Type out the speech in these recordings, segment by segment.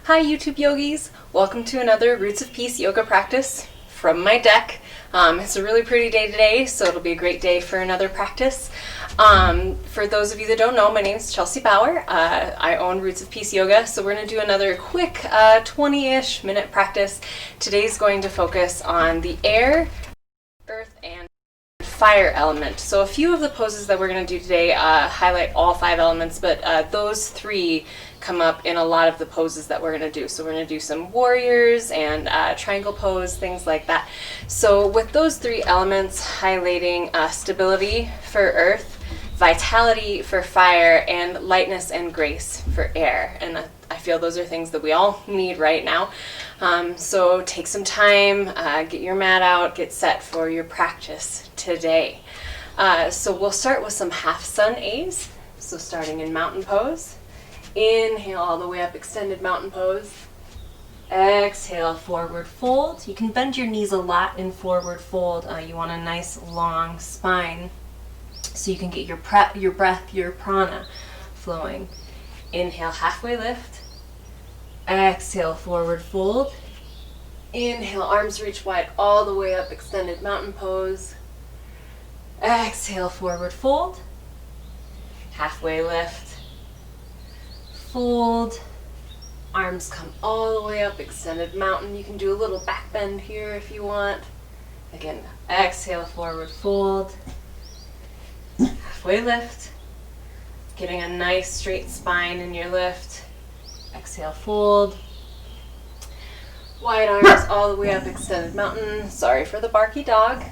Hi YouTube yogis! Welcome to another Roots of Peace yoga practice from my deck. It's a really pretty day today, so it'll be a great day for another practice. For those of you that don't know, my name is Chelsea Bauer. I own Roots of Peace Yoga, so we're going to do another quick 20-ish minute practice. Today's going to focus on the air, earth, and fire element. So a few of the poses that we're going to do today highlight all 5 elements, but those 3 come up in a lot of the poses that we're going to do. So we're going to do some warriors and triangle pose, things like that. So with those 3 elements highlighting stability for earth, vitality for fire, and lightness and grace for air. And I feel those are things that we all need right now. So take some time, get your mat out, get set for your practice today. So we'll start with some half sun A's. So starting in mountain pose. Inhale all the way up, extended mountain pose. Exhale, forward fold. You can bend your knees a lot in forward fold. You want a nice long spine so you can get your breath, your prana flowing. Inhale, halfway lift. Exhale, forward fold. Inhale, arms reach wide all the way up, extended mountain pose. Exhale, forward fold. Halfway lift. Fold, arms come all the way up, extended mountain. You can do a little back bend here if you want. Again, exhale, forward fold, halfway lift, getting a nice straight spine in your lift. Exhale, fold, wide arms all the way up, extended mountain. Sorry for the barky dog.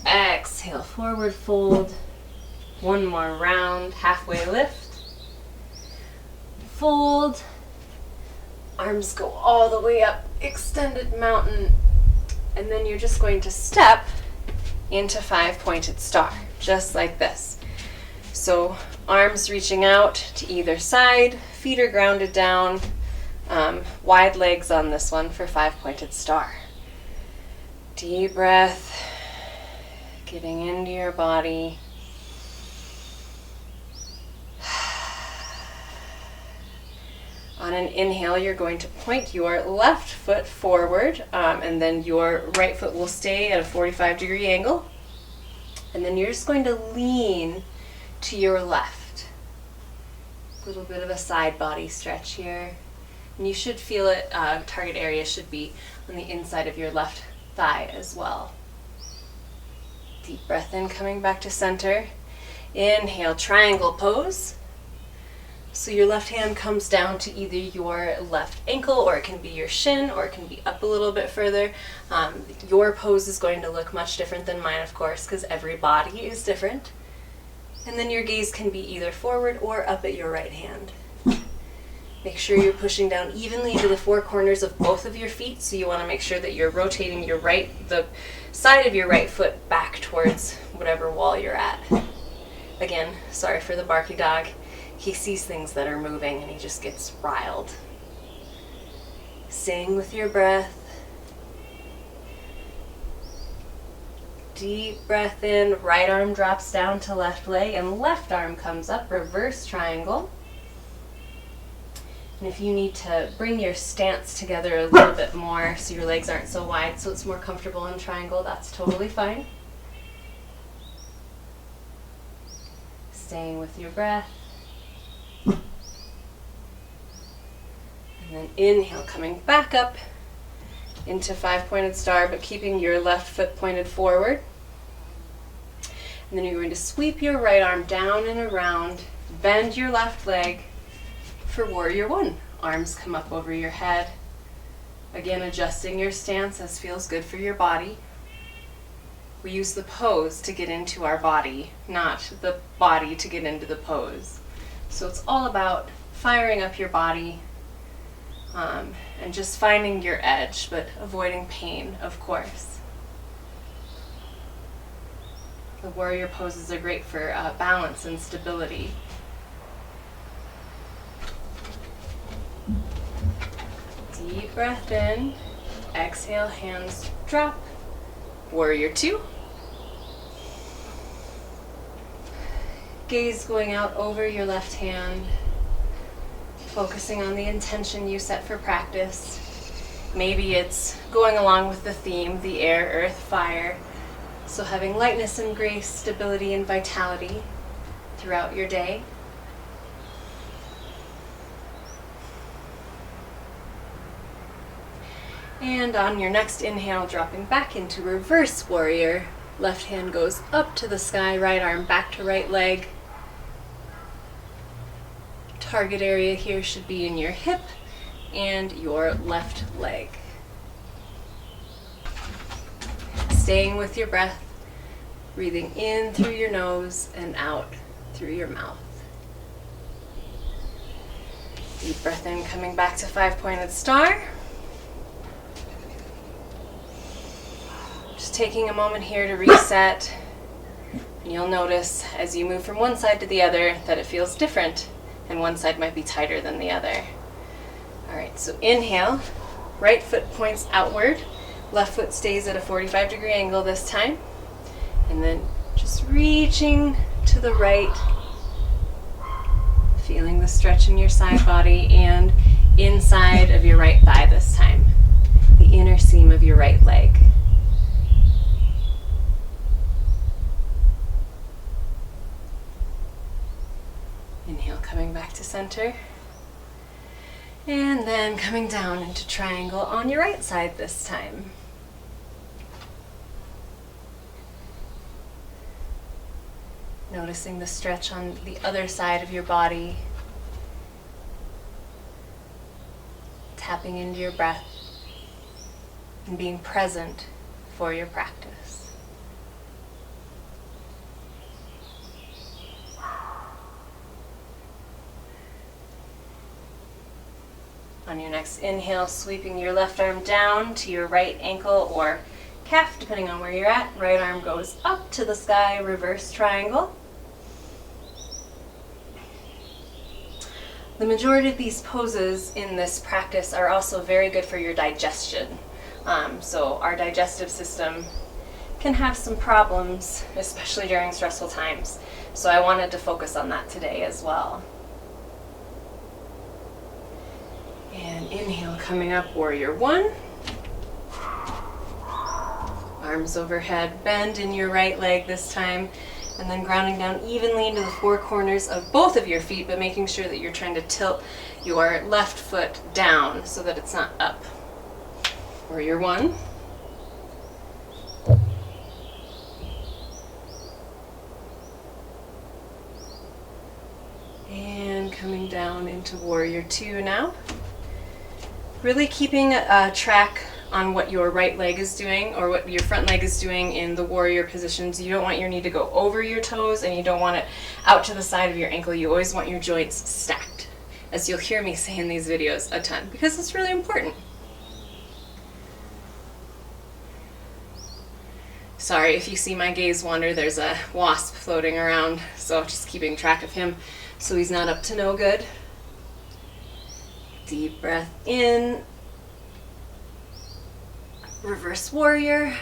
Exhale, forward fold, one more round, halfway lift. Fold, arms go all the way up, extended mountain, and then you're just going to step into 5-pointed star, just like this. So arms reaching out to either side, feet are grounded down, wide legs on this one for 5-pointed star. Deep breath, getting into your body. On an inhale, you're going to point your left foot forward, and then your right foot will stay at a 45-degree angle. And then you're just going to lean to your left. A little bit of a side body stretch here. And you should feel it, target area should be on the inside of your left thigh as well. Deep breath in, coming back to center. Inhale, triangle pose. So your left hand comes down to either your left ankle, or it can be your shin, or it can be up a little bit further. Your pose is going to look much different than mine, of course, because every body is different. And then your gaze can be either forward or up at your right hand. Make sure you're pushing down evenly into the 4 corners of both of your feet, so you want to make sure that you're rotating the side of your right foot back towards whatever wall you're at. Again, sorry for the barky dog. He sees things that are moving and he just gets riled. Staying with your breath. Deep breath in, right arm drops down to left leg and left arm comes up, reverse triangle. And if you need to bring your stance together a little bit more so your legs aren't so wide so it's more comfortable in triangle, that's totally fine. Staying with your breath. And then inhale, coming back up into 5-pointed star, but keeping your left foot pointed forward. And then you're going to sweep your right arm down and around, bend your left leg for warrior 1. Arms come up over your head. Again, adjusting your stance as feels good for your body. We use the pose to get into our body, not the body to get into the pose. So it's all about firing up your body, and just finding your edge, but avoiding pain, of course. The warrior poses are great for balance and stability. Deep breath in, exhale, hands drop, warrior 2. Gaze going out over your left hand. focusing on the intention you set for practice. Maybe it's going along with the theme, the air, earth, fire. So having lightness and grace, stability and vitality throughout your day. And on your next inhale, dropping back into reverse warrior. Left hand goes up to the sky, right arm back to right leg. Target area here should be in your hip and your left leg. Staying with your breath, breathing in through your nose and out through your mouth. Deep breath in, coming back to 5-pointed star. Just taking a moment here to reset. And you'll notice as you move from one side to the other that it feels different, and one side might be tighter than the other. All right, so inhale, right foot points outward, left foot stays at a 45-degree angle this time, and then just reaching to the right, feeling the stretch in your side body and inside of your right thigh this time, the inner seam of your right leg. Inhale, coming back to center. And then coming down into triangle on your right side this time. Noticing the stretch on the other side of your body. Tapping into your breath and being present for your practice. On your next inhale, sweeping your left arm down to your right ankle or calf, depending on where you're at. Right arm goes up to the sky, reverse triangle. The majority of these poses in this practice are also very good for your digestion. So our digestive system can have some problems, especially during stressful times. So I wanted to focus on that today as well. And inhale, coming up, warrior one. Arms overhead, bend in your right leg this time, and then grounding down evenly into the four corners of both of your feet, but making sure that you're trying to tilt your left foot down so that it's not up. Warrior one. And coming down into warrior two now. Really keeping track on what your right leg is doing or what your front leg is doing in the warrior positions. You don't want your knee to go over your toes and you don't want it out to the side of your ankle. You always want your joints stacked, as you'll hear me say in these videos a ton, because it's really important. Sorry if you see my gaze wander, there's a wasp floating around, so just keeping track of him so he's not up to no good. Deep breath in, reverse warrior.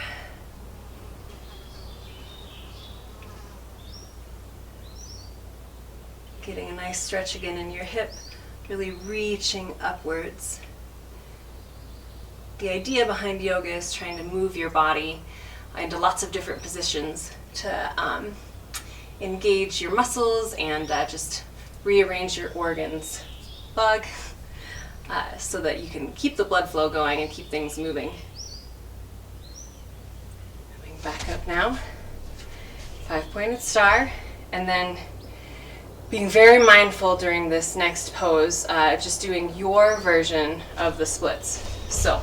Getting a nice stretch again in your hip, really reaching upwards. The idea behind yoga is trying to move your body into lots of different positions to engage your muscles and just rearrange your organs. Bug. So that you can keep the blood flow going and keep things moving. Coming back up now, 5-pointed star, and then being very mindful during this next pose, just doing your version of the splits. So,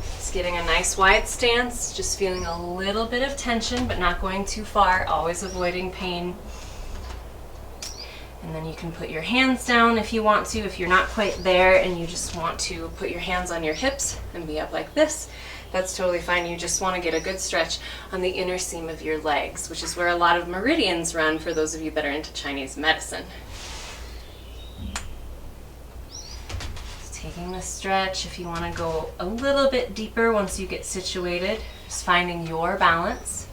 just getting a nice wide stance, just feeling a little bit of tension, but not going too far, always avoiding pain. And then you can put your hands down if you want to. If you're not quite there and you just want to put your hands on your hips and be up like this, that's totally fine. You just want to get a good stretch on the inner seam of your legs, which is where a lot of meridians run for those of you that are into Chinese medicine. Just taking the stretch. If you want to go a little bit deeper once you get situated, just finding your balance.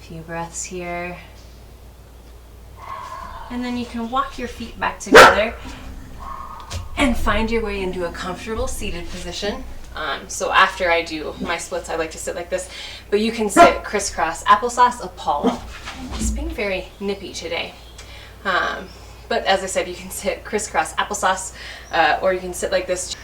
Few breaths here. And then you can walk your feet back together and find your way into a comfortable seated position. So after I do my splits, I like to sit like this, but you can sit crisscross applesauce Apollo. Just being very nippy today. But as I said, you can sit crisscross applesauce, or you can sit like this.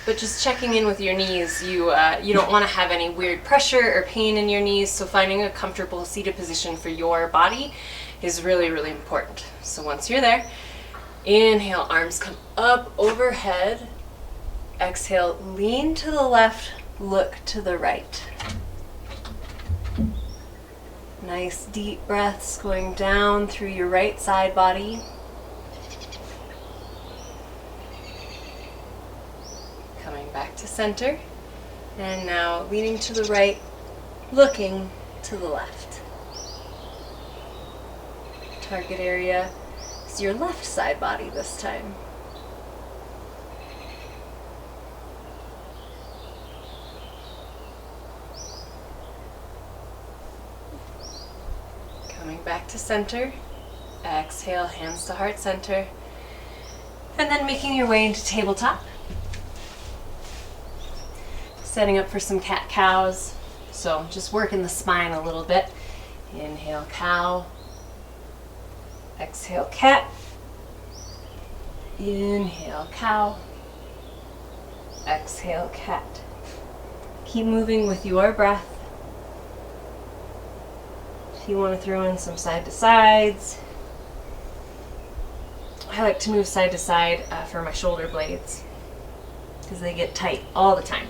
But just checking in with your knees, you don't want to have any weird pressure or pain in your knees, so finding a comfortable seated position for your body is really, really important. So once you're there, inhale, arms come up overhead. Exhale, lean to the left, look to the right. Nice deep breaths going down through your right side body. Coming back to center. And now leaning to the right, looking to the left. Target area is your left side body this time. Coming back to center. Exhale, hands to heart center. And then making your way into tabletop. Setting up for some cat-cows. So just working the spine a little bit. Inhale, cow. Exhale, cat. Inhale, cow. Exhale, cat. Keep moving with your breath. If you want to throw in some side to sides. I like to move side to side for my shoulder blades because they get tight all the time.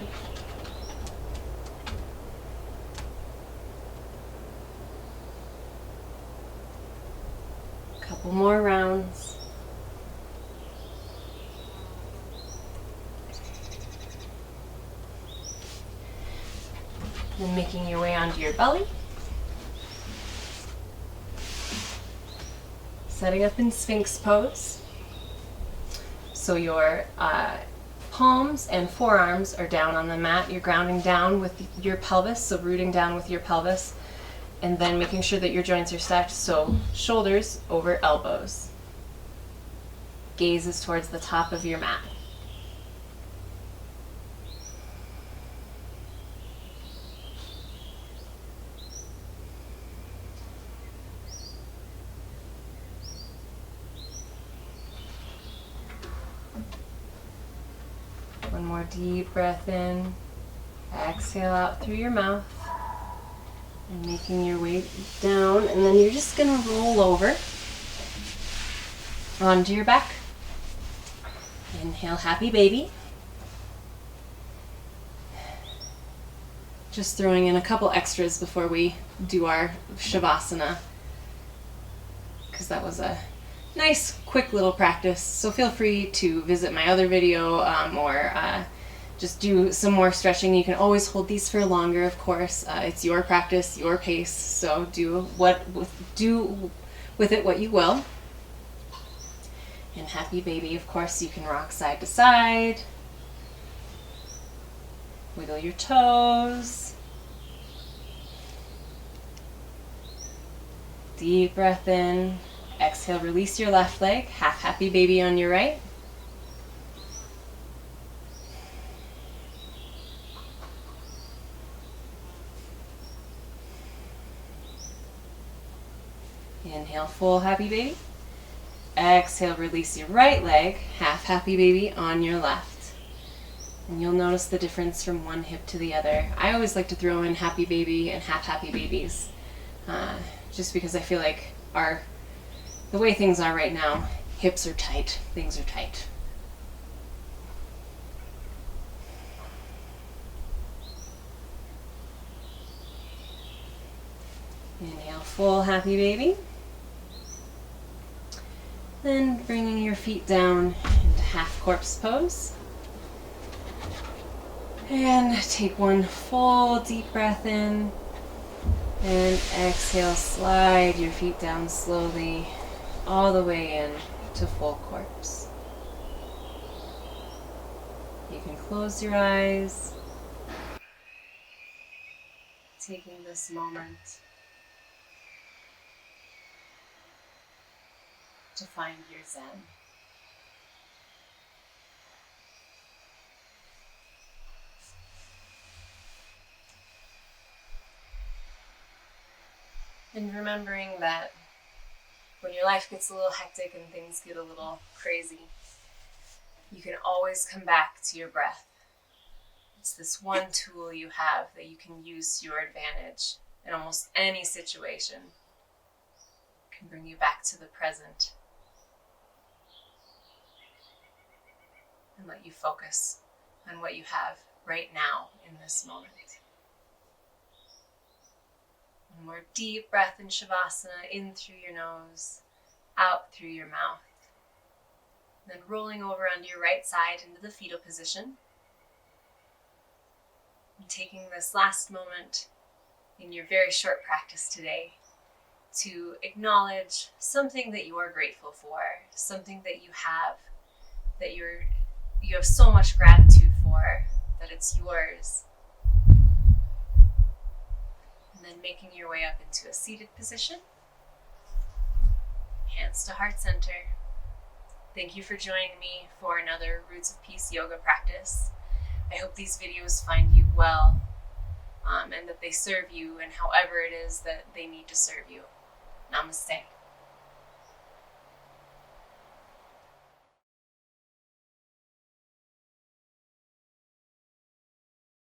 Couple more rounds. Then making your way onto your belly. Setting up in Sphinx pose. So your palms and forearms are down on the mat. You're grounding down with your pelvis, so rooting down with your pelvis. And then making sure that your joints are stacked, so shoulders over elbows. Gaze is towards the top of your mat. One more deep breath in. Exhale out through your mouth. And making your way down, and then you're just going to roll over onto your back. Inhale, happy baby. Just throwing in a couple extras before we do our Shavasana, because that was a nice, quick little practice. So feel free to visit my other video or just do some more stretching. You can always hold these for longer, of course. It's your practice, your pace, so do with it what you will. And happy baby, of course, you can rock side to side. Wiggle your toes. Deep breath in. Exhale, release your left leg. Half happy baby on your right. Inhale, full happy baby. Exhale, release your right leg, half happy baby on your left. And you'll notice the difference from one hip to the other. I always like to throw in happy baby and half happy babies, just because I feel like the way things are right now, hips are tight, things are tight. Inhale, full happy baby. Then bringing your feet down into half corpse pose. And take one full deep breath in. And exhale, slide your feet down slowly all the way in to full corpse. You can close your eyes. Taking this moment to find your Zen. And remembering that when your life gets a little hectic and things get a little crazy, you can always come back to your breath. It's this one tool you have that you can use to your advantage in almost any situation. It can bring you back to the present and let you focus on what you have right now in this moment. One more deep breath in Shavasana, in through your nose, out through your mouth. Then rolling over onto your right side into the fetal position. And taking this last moment in your very short practice today to acknowledge something that you are grateful for, something that you have, that you have so much gratitude for, that it's yours. And then making your way up into a seated position. Hands to heart center. Thank you for joining me for another Roots of Peace yoga practice. I hope these videos find you well, and that they serve you in however it is that they need to serve you. Namaste.